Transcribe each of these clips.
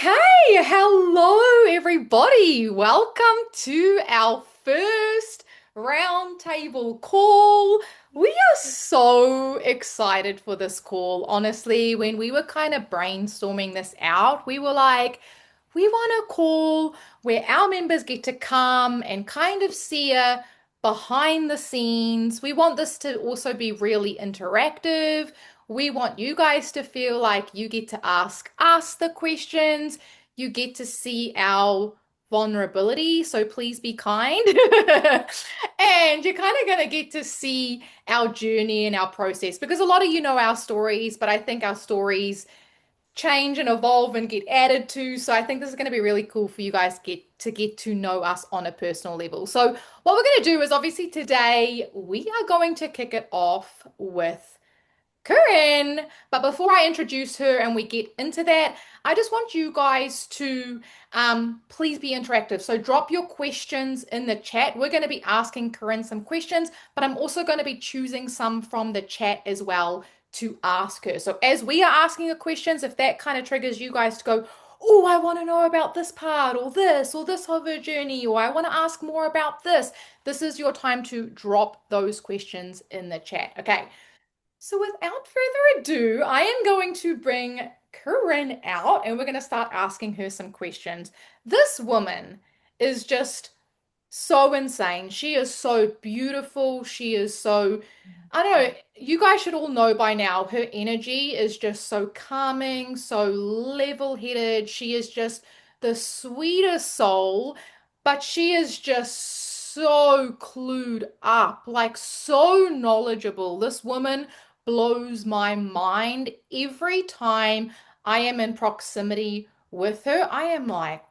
Okay, hello everybody. Welcome to our first roundtable call. We are so excited for this call. Honestly, when we were kind of brainstorming this out, we were like, we want a call where our members get to come and kind of see a behind the scenes. We want this to also be really interactive. We want you guys to feel like you get to ask us the questions. You get to see our vulnerability, so please be kind. And you're kind of going to get to see our journey and our process because a lot of you know our stories, but I think our stories change and evolve and get added to. So I think this is going to be really cool for you guys get to know us on a personal level. So what we're going to do is obviously today we are going to kick it off with Corinne. But before I introduce her and we get into that, I just want you guys to please be interactive. So drop your questions in the chat. We're going to be asking Corinne some questions, but I'm also going to be choosing some from the chat as well to ask her. So as we are asking the questions, if that kind of triggers you guys to go, oh, I want to know about this part or this of her journey, or I want to ask more about this, this is your time to drop those questions in the chat. Okay. So without further ado, I am going to bring Corinne out and we're going to start asking her some questions. This woman is just so insane. She is so beautiful. She is so, I don't know, you guys should all know by now, her energy is just so calming, so level-headed. She is just the sweetest soul, but she is just so clued up, like so knowledgeable. This woman blows my mind every time I am in proximity with her. I am like,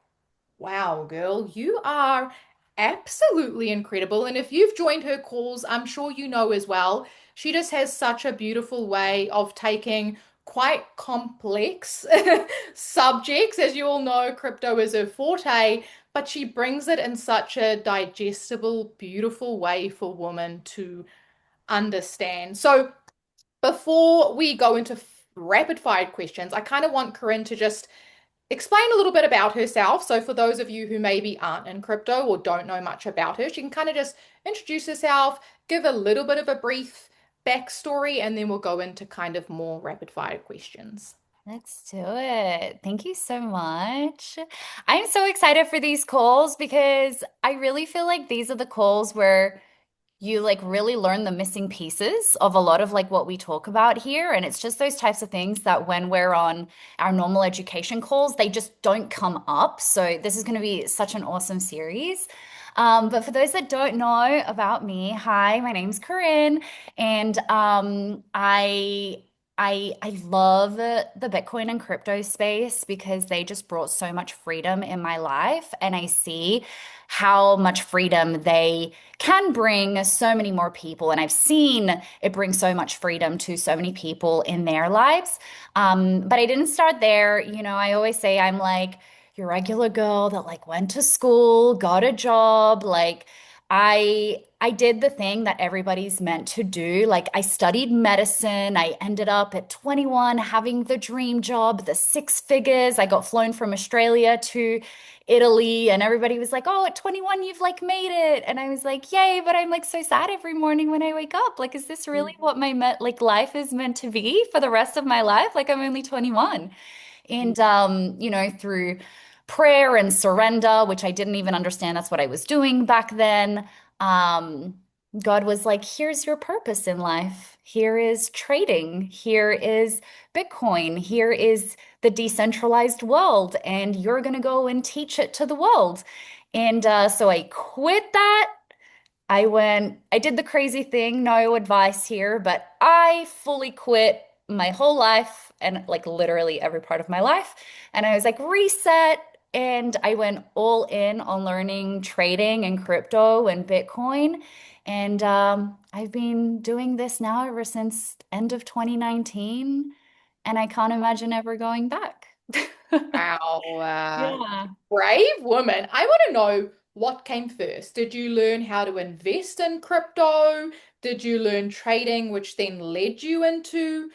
wow, girl, you are absolutely incredible. And if you've joined her calls, I'm sure you know as well, she just has such a beautiful way of taking quite complex subjects. As you all know, crypto is her forte, but she brings it in such a digestible, beautiful way for women to understand. So before we go into rapid fire questions, I kind of want Corinne to just explain a little bit about herself. So, for those of you who maybe aren't in crypto or don't know much about her, she can kind of just introduce herself, give a little bit of a brief backstory, and then we'll go into kind of more rapid fire questions. Let's do it. Thank you so much. I'm so excited for these calls because I really feel like these are the calls where you like really learn the missing pieces of a lot of like what we talk about here. And it's just those types of things that when we're on our normal education calls, they just don't come up. So this is going to be such an awesome series. But for those that don't know about me, hi, my name's Corinne, and I love the Bitcoin and crypto space because they just brought so much freedom in my life, and I see how much freedom they can bring so many more people. And I've seen it bring so much freedom to so many people in their lives. But I didn't start there. You know, I always say I'm like your regular girl that like went to school, got a job, like I did the thing that everybody's meant to do. Like I studied medicine. I ended up at 21 having the dream job, the six figures. I got flown from Australia to Italy and everybody was like, "Oh, at 21 you've like made it." And I was like, "Yay, but I'm like so sad every morning when I wake up. Like is this really what my like life is meant to be for the rest of my life? Like I'm only 21." And you know, through prayer and surrender, which I didn't even understand that's what I was doing back then. Um, God was like, here's your purpose in life. Here is trading. Here is Bitcoin. Here is the decentralized world. And you're going to go and teach it to the world. And so I quit that. I did the crazy thing, no advice here, but I fully quit my whole life and like literally every part of my life. And I was like, reset. And I went all in on learning trading and crypto and Bitcoin. And I've been doing this now ever since end of 2019. And I can't imagine ever going back. Wow, Yeah. brave woman. I want to know what came first. Did you learn how to invest in crypto? Did you learn trading, which then led you into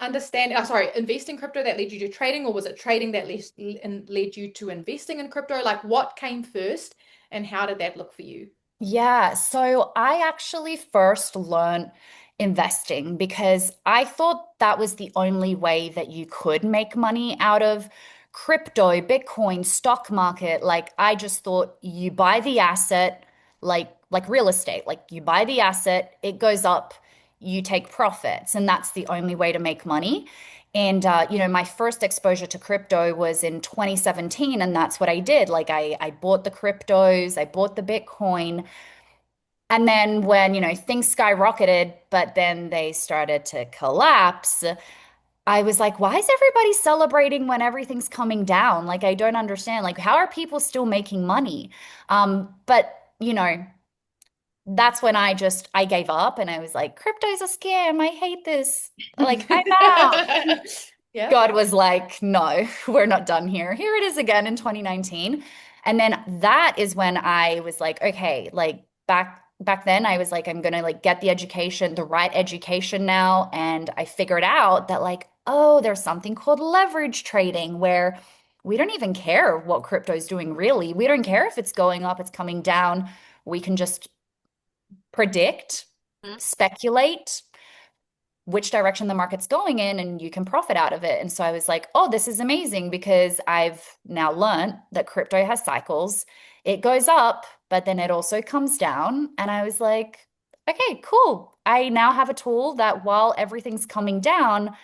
Understand. Oh, sorry, invest in crypto that led you to trading, or was it trading that led you to investing in crypto? Like what came first and how did that look for you? Yeah, so I actually first learned investing because I thought that was the only way that you could make money out of crypto, Bitcoin, stock market. Like I just thought you buy the asset like real estate. Like you buy the asset, it goes up, you take profits, and that's the only way to make money. And my first exposure to crypto was in 2017, and that's what I did. Like I bought the cryptos, I bought the Bitcoin. And then when, things skyrocketed, but then they started to collapse, I was like, why is everybody celebrating when everything's coming down? Like, I don't understand. Like, how are people still making money? But, that's when I gave up and I was like, crypto's a scam. I hate this. Like, I'm out. Yeah. God was like, no, we're not done here. Here it is again in 2019. And then that is when I was like, okay, like back then I was like, I'm gonna like get the education, the right education now. And I figured out that like, oh, there's something called leverage trading where we don't even care what crypto is doing really. We don't care if it's going up, it's coming down. We can just predict, speculate which direction the market's going in and you can profit out of it. And so I was like, oh, this is amazing because I've now learned that crypto has cycles. It goes up, but then it also comes down. And I was like, okay, cool. I now have a tool that while everything's coming down,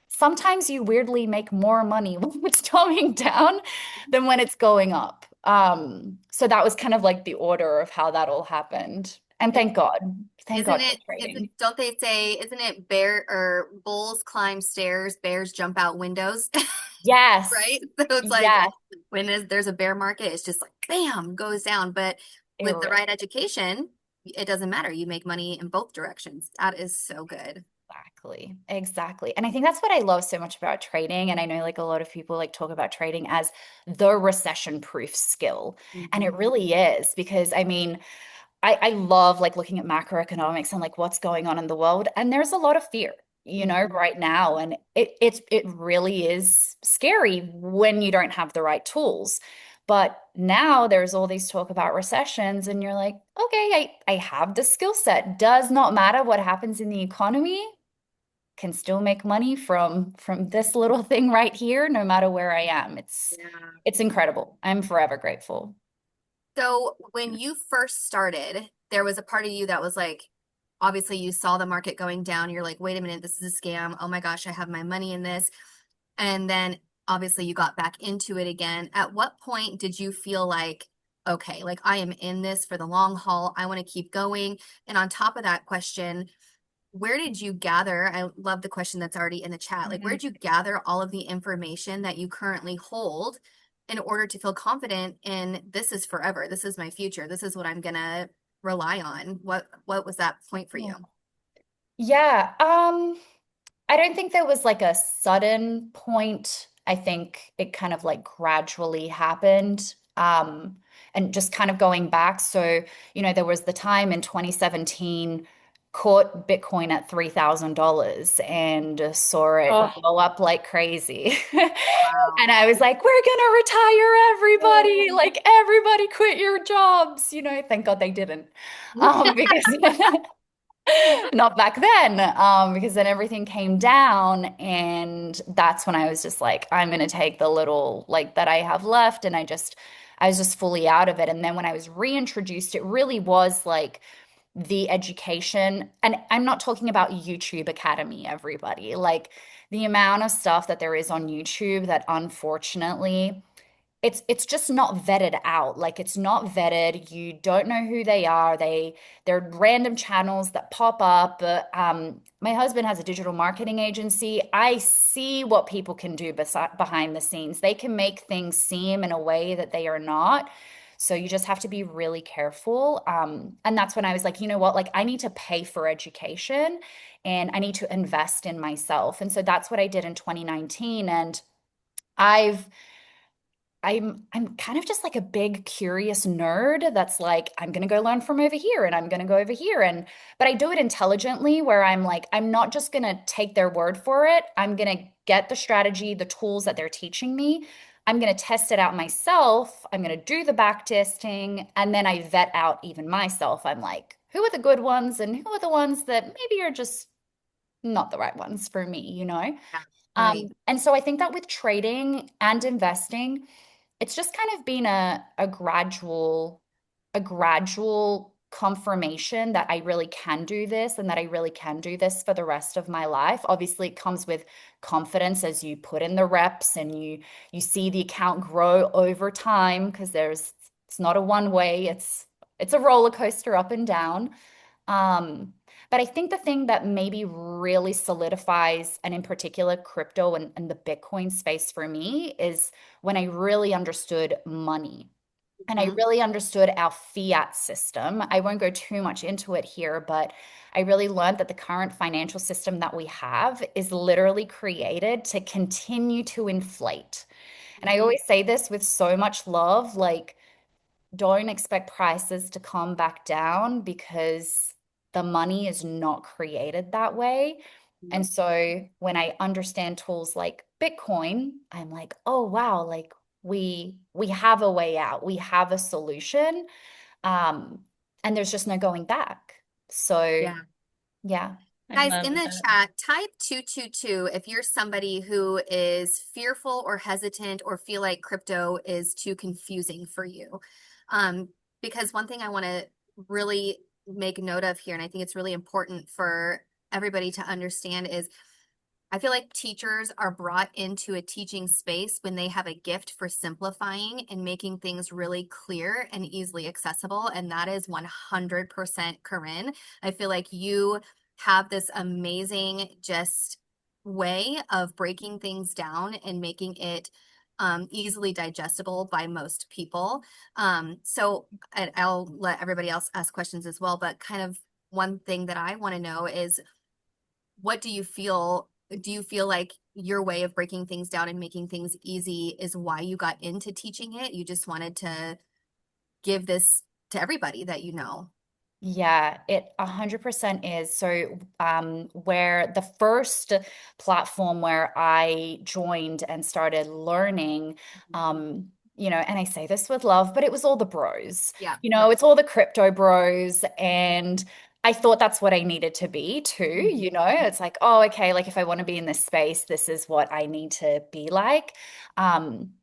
sometimes you weirdly make more money when it's coming down than when it's going up. So that was kind of like the order of how that all happened. And It, thank isn't God for it, trading. don't they say, isn't it bear or bulls climb stairs, bears jump out windows, Yes. right? So it's like Yes. there's a bear market, it's just like bam, goes down. But It with the really right education, it doesn't matter. You make money in both directions. That is so good. exactly. Exactly. And I think that's what I love so much about trading. And I know like a lot of people like talk about trading as the recession proof skill. And Mhm. it really is because I mean, I love like looking at macroeconomics and like what's going on in the world. And there's a lot of fear, Mhm. right now. And it really is scary when you don't have the right tools. But now there's all these talk about recessions, and you're like, okay, I have the skill set. Does not matter what happens in the economy, can still make money from this little thing right here, no matter where I am. Yeah. It's incredible. I'm forever grateful. So when you first started, there was a part of you that was like, obviously you saw the market going down. You're like, wait a minute, this is a scam. Oh my gosh, I have my money in this. And then obviously you got back into it again. At what point did you feel like, okay, like I am in this for the long haul. I want to keep going. And on top of that question, where did you gather? I love the question that's already in the chat. Like, where Mhm. did you gather all of the information that you currently hold in order to feel confident in this is forever, this is my future, this is what I'm gonna rely on? What was that point for you? Yeah, I don't think there was like a sudden point. I think it kind of like gradually happened. And just kind of going back. So, there was the time in 2017, caught Bitcoin at $3,000 and saw it Oh. go up like crazy. Wow. And I was like, we're gonna retire everybody. Like everybody quit your jobs. Thank God they didn't. Because not back then, because then everything came down, and that's when I was just like, I'm gonna take the little like that I have left, and I was just fully out of it. And then when I was reintroduced, it really was like the education, and I'm not talking about YouTube Academy, everybody, like the amount of stuff that there is on YouTube that unfortunately it's just not vetted out. Like it's not vetted. You don't know who they are. They're random channels that pop up. My husband has a digital marketing agency. I see what people can do behind the scenes. They can make things seem in a way that they are not. So you just have to be really careful. And that's when I was like, you know what? Like I need to pay for education and I need to invest in myself. And so that's what I did in 2019. And I've I'm kind of just like a big curious nerd that's like I'm going to go learn from over here and I'm going to go over here and but I do it intelligently where I'm like I'm not just going to take their word for it. I'm going to get the strategy, the tools that they're teaching me. I'm going to test it out myself. I'm going to do the back testing and then I vet out even myself. I'm like, who are the good ones and who are the ones that maybe are just not the right ones for me, you know? Yeah, right. And so I think that with trading and investing, it's just kind of been a gradual confirmation that I really can do this and that I really can do this for the rest of my life. Obviously, it comes with confidence as you put in the reps and you see the account grow over time because there's it's not a one way, it's a roller coaster up and down. Um, but I think the thing that maybe really solidifies, and in particular, crypto and the Bitcoin space for me is when I really understood money and I Mhm. really understood our fiat system. I won't go too much into it here, but I really learned that the current financial system that we have is literally created to continue to inflate. And I Mhm. always say this with so much love, like, don't expect prices to come back down because the money is not created that way. And so when I understand tools like Bitcoin, I'm like, oh wow, like we have a way out. We have a solution. Um, and there's just no going back. So Yeah. yeah. I Guys, love in the that. chat, type 222 if you're somebody who is fearful or hesitant or feel like crypto is too confusing for you. Um, because one thing I want to really make note of here, and I think it's really important for everybody to understand, is I feel like teachers are brought into a teaching space when they have a gift for simplifying and making things really clear and easily accessible. And that is 100% Corinne. I feel like you have this amazing just way of breaking things down and making it easily digestible by most people. So I'll let everybody else ask questions as well, but kind of one thing that I want to know is what do you feel? Do you feel like your way of breaking things down and making things easy is why you got into teaching it? You just wanted to give this to everybody that you know. Yeah, it 100% is. So, where the first platform where I joined and started learning, and I say this with love, but it was all the bros. Yeah, You know, it's all the crypto bros. And I thought that's what I needed to be too. mhm, It's like, oh, okay, like if I want to be in this space, this is what I need to be like. Um,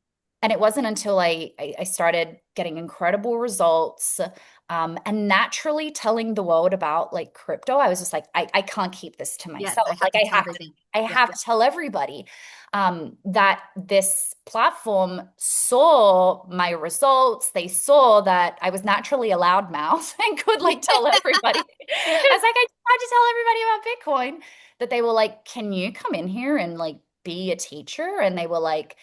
and it wasn't until I started getting incredible results and naturally telling the world about like crypto, I was just like, I can't keep this to yes, myself. I have Like to tell everything. I Yeah, have to tell everybody that this platform saw my results. They saw that I was naturally a loudmouth and could like tell everybody. I was like, I tried to tell everybody about Bitcoin that they were like, can you come in here and like be a teacher? And they were like,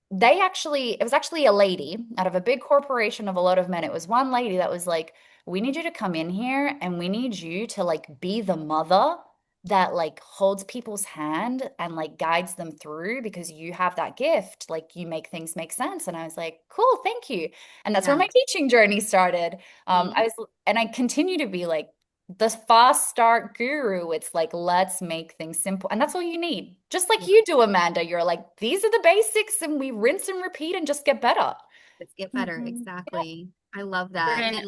it was actually a lady out of a big corporation of a lot of men. It was one lady that was like, we need you to come in here and we need you to like be the mother that like holds people's hand and like guides them through because you have that gift. Like you make things make sense. And I was like, cool, thank you. And that's where yeah. my teaching journey started. Mhm. And I continue to be like, the fast start guru. It's like, let's make things simple. And that's all you need. Just like Yeah, you do, Amanda. You're like, these are the basics, and we rinse and repeat and just get better. let's get better. Mhm. Exactly. I love that. Corinne, And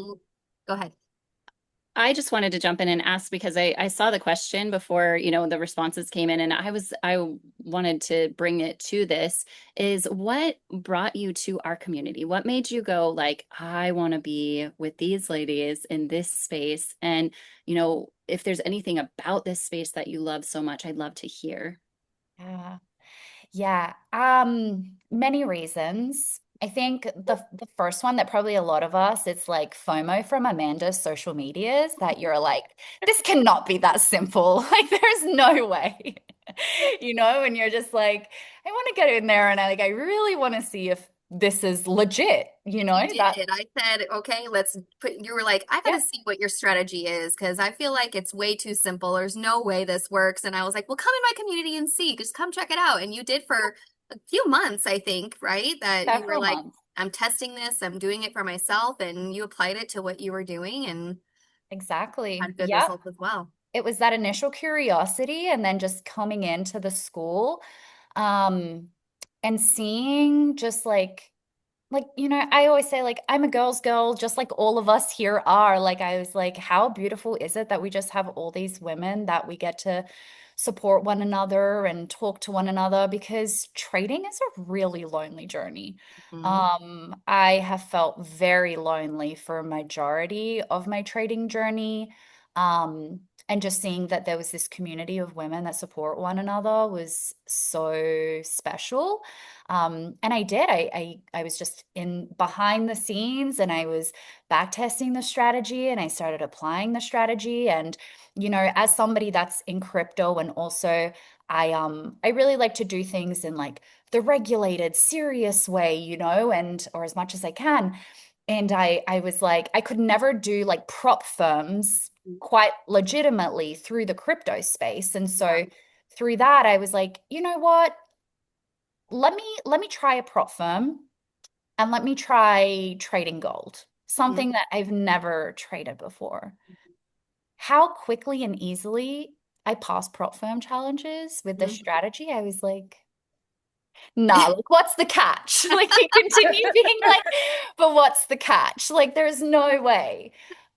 go ahead. I just wanted to jump in and ask because I saw the question before, the responses came in and I wanted to bring it to this is what brought you to our community? What made you go like, I want to be with these ladies in this space? And, if there's anything about this space that you love so much, I'd love to hear. Yeah. Yeah. Many reasons. I think the first one that probably a lot of us, it's like FOMO from Amanda's social medias that you're like, this cannot be that simple. Like there's no way. And you're just like, I want to get in there and I really want to see if this is legit, You that did. I said, okay, let's put, you were like, I got yeah. to see what your strategy is because I feel like it's way too simple. There's no way this works. And I was like, well, come in my community and see. Just come check it out. And you did for a few months, I think, right? That you were Several like, months. I'm testing this, I'm doing it for myself, and you applied it to what you were doing and Exactly. had good Yep. results as well. It was that initial curiosity and then just coming into the school, um, and seeing just like, I always say, like, I'm a girl's girl, just like all of us here are. Like, I was like, how beautiful is it that we just have all these women that we get to support one another and talk to one another? Because trading is a really lonely journey. Mhm. I have felt very lonely for a majority of my trading journey. And just seeing that there was this community of women that support one another was so special. And I did. I was just in behind the scenes and I was back testing the strategy and I started applying the strategy. And, as somebody that's in crypto and also I really like to do things in like the regulated, serious way, and or as much as I can. And I was like, I could never do like prop firms quite legitimately through the crypto space. And Yeah. so through that, I was like, you know what? Let me try a prop firm and let me try trading gold, something Mhm. that I've never traded before. How quickly and easily I passed prop firm challenges with this Mhm. strategy, I was like, nah, like what's the catch? Like you continue being like, but what's the catch? Like there's no way.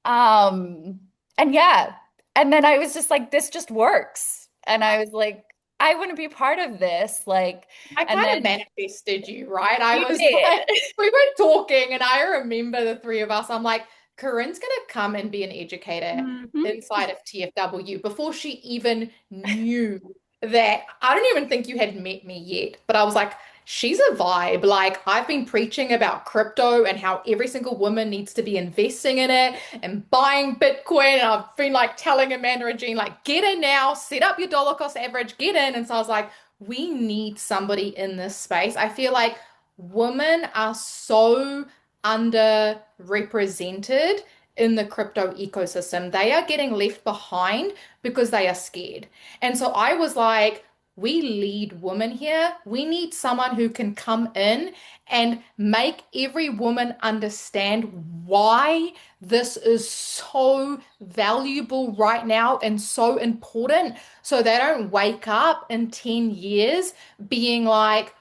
Um, and yeah, and then I was just like, this just works. And I was like, I want to be part of this. Like, I and kind of then manifested you, right? I you was did. like, we were talking, and I remember the three of us. I'm like, Corinne's gonna come and be an educator Mhm. inside of TFW before she even knew that. I don't even think you had met me yet, but I was like, she's a vibe. Like, I've been preaching about crypto and how every single woman needs to be investing in it and buying Bitcoin. And I've been like telling Amanda and Jean, like, get in now, set up your dollar cost average, get in. And so I was like, we need somebody in this space. I feel like women are so underrepresented in the crypto ecosystem. They are getting left behind because they are scared. And so I was like, we lead women here. We need someone who can come in and make every woman understand why this is so valuable right now and so important so they don't wake up in 10 years being like,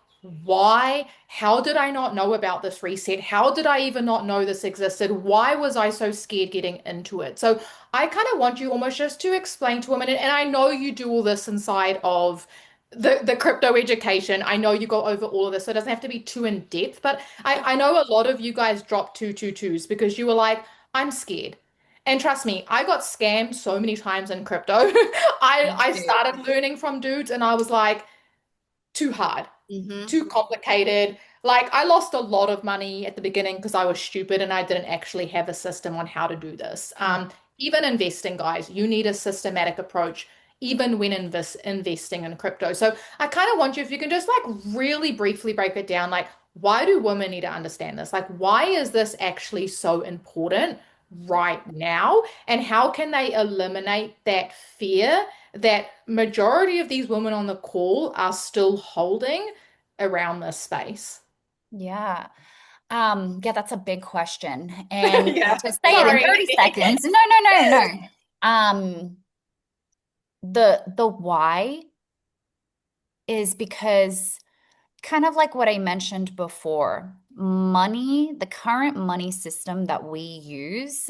why? How did I not know about this reset? How did I even not know this existed? Why was I so scared getting into it? So I kind of want you almost just to explain to women, and I know you do all this inside of the crypto education. I know you go over all of this, so it doesn't have to be too in depth, but I know a lot of you guys dropped twos because you were like, I'm scared. And trust me, I got scammed so many times in crypto. I started learning from dudes and I was like, too hard, Mhm. too complicated. Like I lost a lot of money at the beginning because I was stupid and I didn't actually have a system on how to do this. Even investing, guys, you need a systematic approach, even when investing in crypto. So I kind of want you, if you can just like really briefly break it down, like why do women need to understand this? Like why is this actually so important right now? And how can they eliminate that fear that majority of these women on the call are still holding around this space? Yeah. Yeah, that's a big question. And Yeah, to say it in sorry. 30 seconds, no, no, no, no. Um, the why is because kind of like what I mentioned before, money, the current money system that we use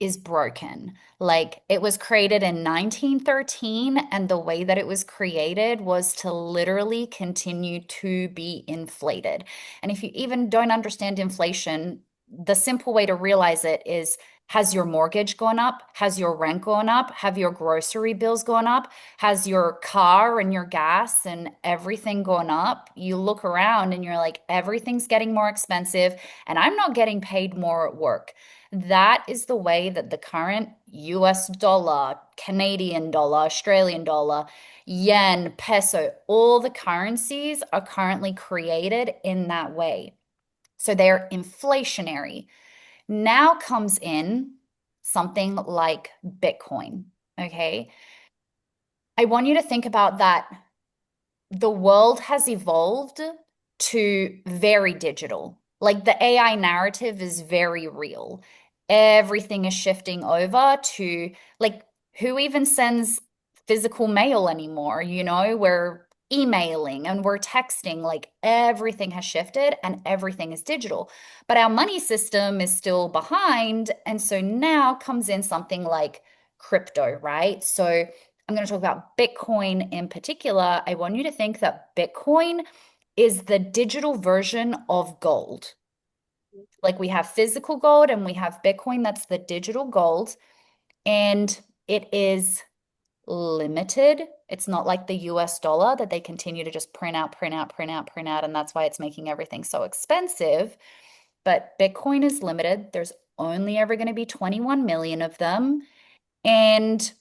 is broken. Like it was created in 1913, and the way that it was created was to literally continue to be inflated. And if you even don't understand inflation, the simple way to realize it is, has your mortgage gone up? Has your rent gone up? Have your grocery bills gone up? Has your car and your gas and everything gone up? You look around and you're like, everything's getting more expensive, and I'm not getting paid more at work. That is the way that the current US dollar, Canadian dollar, Australian dollar, yen, peso, all the currencies are currently created in that way. So they're inflationary. Now comes in something like Bitcoin. Okay. I want you to think about that the world has evolved to very digital. Like the AI narrative is very real. Everything is shifting over to like who even sends physical mail anymore? We're emailing and we're texting. Like everything has shifted and everything is digital. But our money system is still behind. And so now comes in something like crypto, right? So I'm going to talk about Bitcoin in particular. I want you to think that Bitcoin is the digital version of gold. Like we have physical gold and we have Bitcoin, that's the digital gold. And it is limited. It's not like the US dollar that they continue to just print out, print out, print out, print out. And that's why it's making everything so expensive. But Bitcoin is limited. There's only ever going to be 21 million of them. And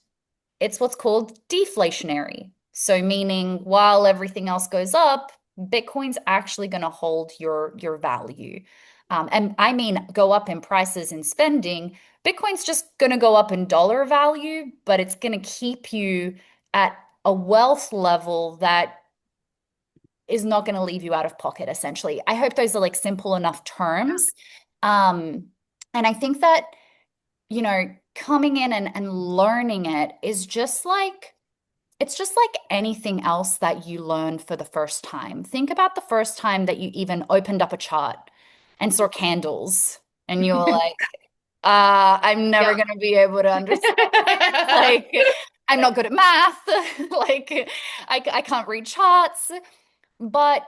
it's what's called deflationary. So meaning while everything else goes up, Bitcoin's actually going to hold your value. And I mean go up in prices and spending. Bitcoin's just going to go up in dollar value, but it's going to keep you at a wealth level that is not going to leave you out of pocket, essentially. I hope those are like simple enough Yeah. terms. Um, and I think that coming in and learning it is just like, it's just like anything else that you learn for the first time. Think about the first time that you even opened up a chart and saw candles and you were like, I'm never Yeah. going to be able to understand this. Like, I'm not good at math. Like, I can't read charts. But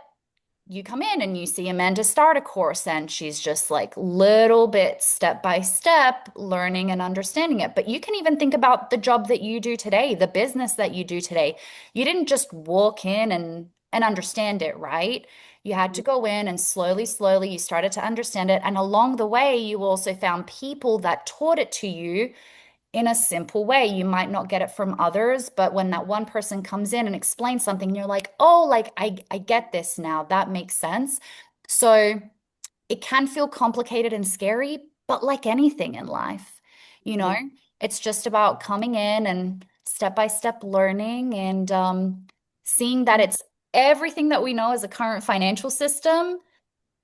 you come in and you see Amanda start a course and she's just like little bit step by step learning and understanding it. But you can even think about the job that you do today, the business that you do today. You didn't just walk in and understand it, right? You had to go in and slowly, slowly you started to understand it. And along the way, you also found people that taught it to you in a simple way. You might not get it from others, but when that one person comes in and explains something, you're like, oh, like I get this now. That makes sense. So it can feel complicated and scary, but like anything in life, you know, it's just about coming in and step by step learning and seeing that it's everything that we know as a current financial system,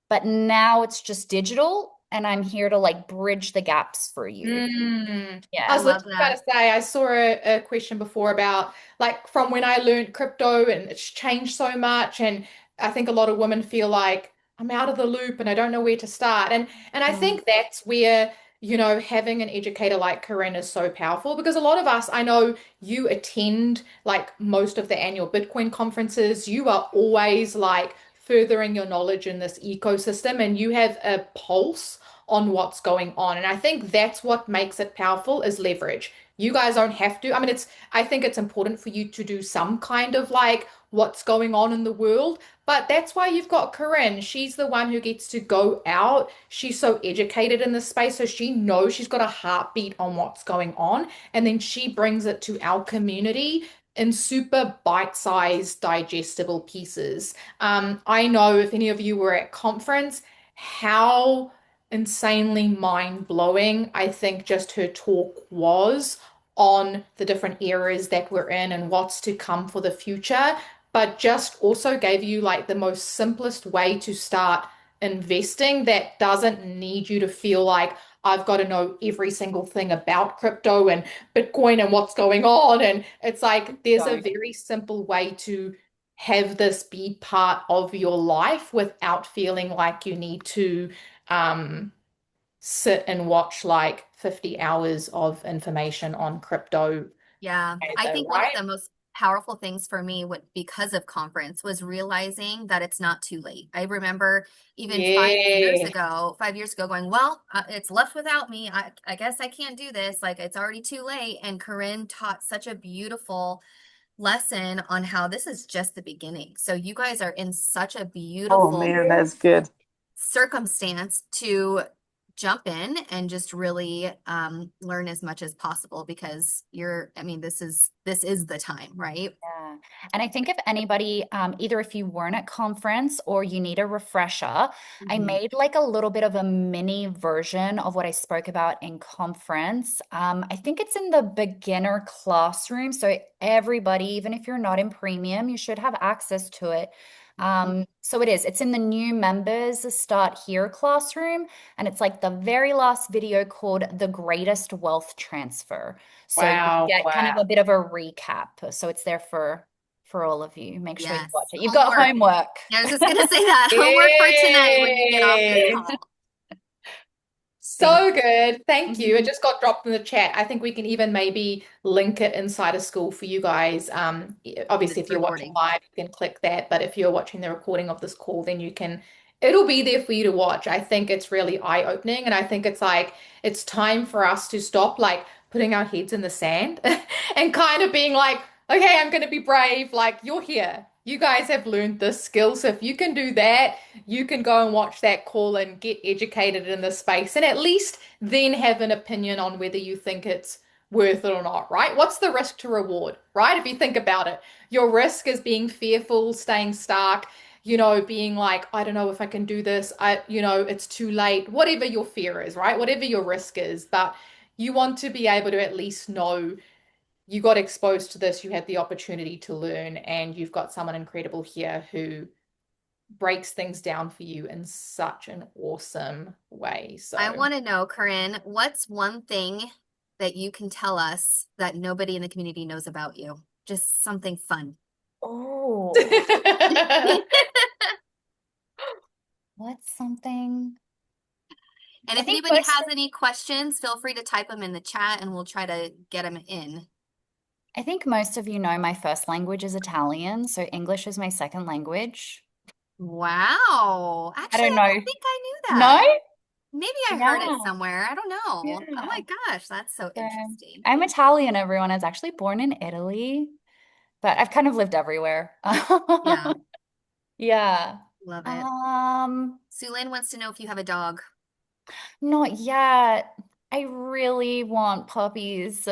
but now it's just digital. And I'm here to like bridge the gaps for you. I I was Yeah. love literally about that. to say, I saw a question before about like from when I learned crypto and it's changed so much. And I think a lot of women feel like I'm out of the loop and I don't know where to start. And I Mm. think that's where, having an educator like Corinne is so powerful because a lot of us, I know you attend like most of the annual Bitcoin conferences. You are always like furthering your knowledge in this ecosystem and you have a pulse on what's going on. And I think that's what makes it powerful is leverage. You guys don't have to. I mean, I think it's important for you to do some kind of like what's going on in the world, but that's why you've got Corinne. She's the one who gets to go out. She's so educated in this space, so she knows she's got a heartbeat on what's going on. And then she brings it to our community in super bite-sized, digestible pieces. I know if any of you were at conference, how insanely mind-blowing I think just her talk was on the different eras that we're in and what's to come for the future, but just also gave you like the most simplest way to start investing that doesn't need you to feel like I've got to know every single thing about crypto and Bitcoin and what's going on. And it's like there's a Don't. very simple way to have this be part of your life without feeling like you need to um, sit and watch like 50 hours of information on crypto Yeah, I either, think one of right? the most powerful things for me because of conference was realizing that it's not too late. I remember even Yeah. 5 years ago going, well, it's left without me. I guess I can't do this. Like it's already too late. And Corinne taught such a beautiful lesson on how this is just the beginning. So you guys are in such a Oh beautiful man, that's good. circumstance to jump in and just really learn as much as possible because I mean, this is the time, right? Yeah. And I think if anybody, either if you weren't at conference or you need a refresher, I Mhm. made like a little bit of a mini version of what I spoke about in conference. I think it's in the beginner classroom. So everybody, even if you're not in premium, you should have access to it. So it's in the new members start here classroom, and it's like the very last video called The Greatest Wealth Transfer. So you Wow, get kind of a wow. bit of a recap. So it's there for all of you. Make sure you watch Yes. it. You've got Homework. homework. Yeah, I was just gonna say that. Homework for tonight when you get off this Yay! call. Thank So good. Thank you. It Mhm. just got dropped in the chat. I think we can even maybe link it inside of school for you guys. Obviously, this if you're watching recording. live, you can click that. But if you're watching the recording of this call, then it'll be there for you to watch. I think it's really eye-opening. And I think it's like, it's time for us to stop like putting our heads in the sand and kind of being like, okay, I'm going to be brave. Like, you're here. You guys have learned this skill. So if you can do that, you can go and watch that call and get educated in this space and at least then have an opinion on whether you think it's worth it or not, right? What's the risk to reward, right? If you think about it, your risk is being fearful, staying stuck, being like, I don't know if I can do this. It's too late, whatever your fear is, right? Whatever your risk is, but you want to be able to at least know you got exposed to this, you had the opportunity to learn, and you've got someone incredible here who breaks things down for you in such an awesome way. I So, want to know, Corinne, what's one thing that you can tell us that nobody in the community knows about you? Just something fun. Oh, what's something? And I if think anybody most has any questions, feel free to type them in the chat and we'll try to get them in. I think most of you know my first language is Italian, so English is my second language. Wow. I Actually, don't I know. don't think I knew No? that. Maybe I heard it Yeah. somewhere. I don't know. Oh Yeah. my gosh, that's so So interesting. I'm Italian, everyone. I was actually born in Italy, but I've kind of lived everywhere. Yeah, Yeah. love it. Um, Sue Lynn wants to know if you have a dog. Not yet. I really want puppies.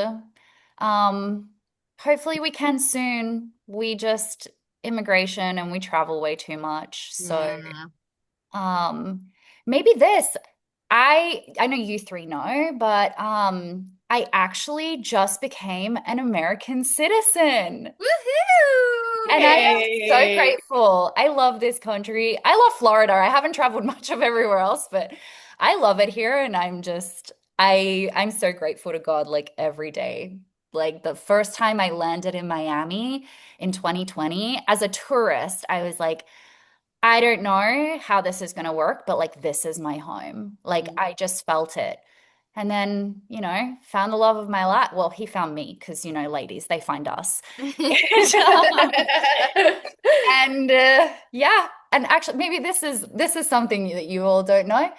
Um, Hopefully we can soon. We just immigration and we travel way too much. So, Yeah. um, maybe this. I know you three know, but I actually just became an American citizen. And I am so Yay. grateful. I love this country. I love Florida. I haven't traveled much of everywhere else, but I love it here. And I'm so grateful to God like every day. Like the first time I landed in Miami in 2020 as a tourist, I was like, I don't know how this is going to work, but like this is my home. Like I just felt it. And then, found the love of my life. Well, he found me because, ladies, they find us. And yeah, and actually, maybe this is something that you all don't know.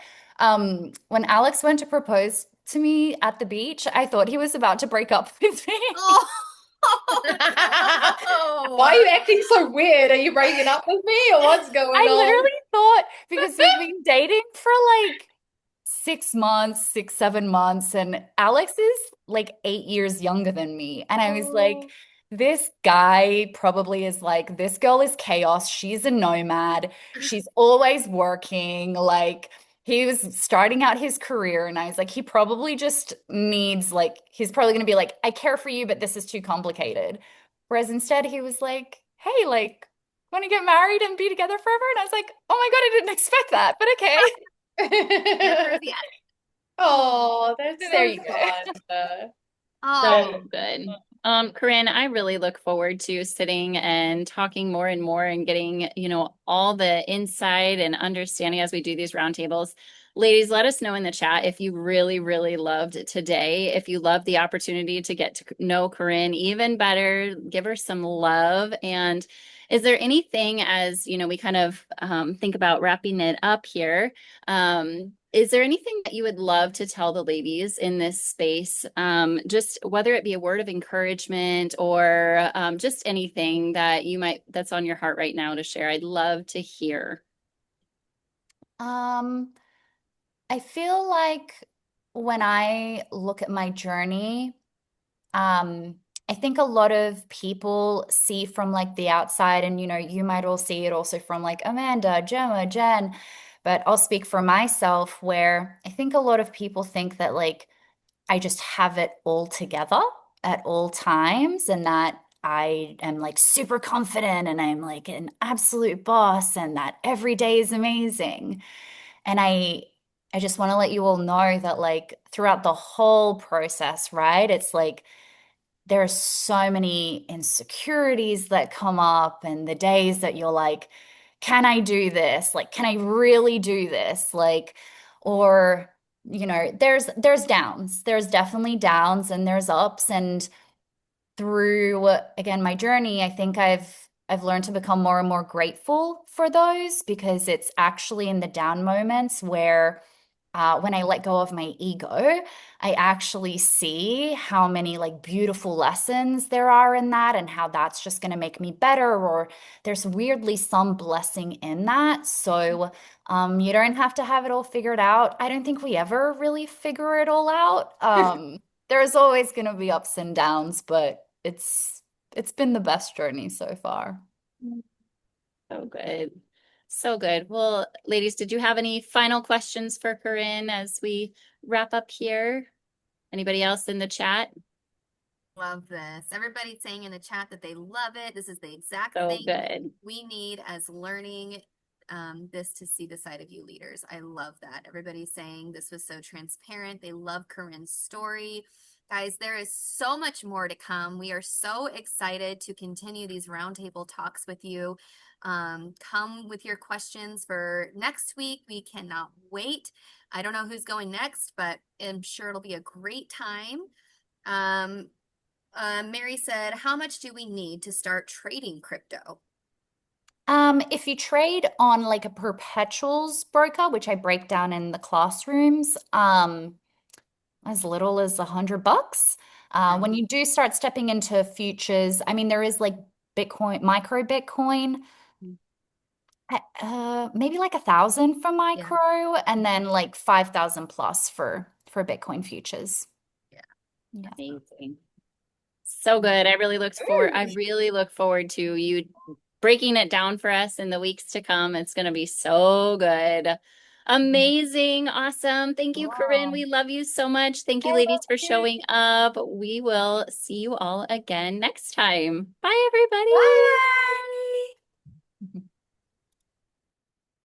When Alex went to propose to me at the beach, I thought he was about to break up with me. Oh, Why are no. you acting so weird? Are you breaking up with me or what's going I on? literally thought because we've been dating for like 6 months, 7 months, and Alex is like 8 years younger than me. And I was like, Oh. this guy probably is like, this girl is chaos. She's a nomad. She's always working. Like, he was starting out his career, and I was like, he probably just needs, like, he's probably going to be like, I care for you, but this is too complicated. Whereas instead, he was like, hey, like, want to get married and be together forever? And I was like, oh my God, I didn't expect that, but okay. Answer is yes. Oh, So that's there so you go. fun. Oh, So good. Corinne, I really look forward to sitting and talking more and more and getting, all the insight and understanding as we do these roundtables. Ladies, let us know in the chat if you really, really loved today. If you loved the opportunity to get to know Corinne even better, give her some love. And is there anything as, we kind of think about wrapping it up here? Is there anything that you would love to tell the ladies in this space? Just whether it be a word of encouragement or just anything that that's on your heart right now to share. I'd love to hear. Um, I feel like when I look at my journey, um, I think a lot of people see from like the outside, and you might all see it also from like Amanda, Gemma, Jen, but I'll speak for myself where I think a lot of people think that like I just have it all together at all times and that I am like super confident and I'm like an absolute boss and that every day is amazing. And I just want to let you all know that like throughout the whole process, right? It's like there are so many insecurities that come up and the days that you're like, can I do this? Like, can I really do this? Like, or, there's downs. There's definitely downs and there's ups. And through again my journey, I think I've learned to become more and more grateful for those because it's actually in the down moments where when I let go of my ego, I actually see how many like beautiful lessons there are in that and how that's just going to make me better, or there's weirdly some blessing in that. So you don't have to have it all figured out. I don't think we ever really figure it all out. There's always going to be ups and downs, but it's been the best journey so far. So good. So good. Well, ladies, did you have any final questions for Corinne as we wrap up here? Anybody else in the chat? Love this. Everybody's saying in the chat that they love it. This is the exact So thing good. we need as learning this to see the side of you leaders. I love that. Everybody's saying this was so transparent. They love Corinne's story. Guys, there is so much more to come. We are so excited to continue these roundtable talks with you. Come with your questions for next week. We cannot wait. I don't know who's going next, but I'm sure it'll be a great time. Mary said, how much do we need to start trading crypto? If you trade on like a perpetuals broker, which I break down in the classrooms, as little as $100. When you do start stepping into futures, I mean, there is like Bitcoin, micro Bitcoin, maybe like 1,000 for Yeah, micro, and then like 5,000 plus for Bitcoin futures. yeah. Yeah. Amazing. So good. I really look forward to you breaking it down for us in the weeks to come. It's going to be so good. Amazing. Awesome. Thank you, Corinne. Wow. We love you so much. Thank you, I ladies, love for you. showing up. We will see you all again next time. Bye, everybody. Bye.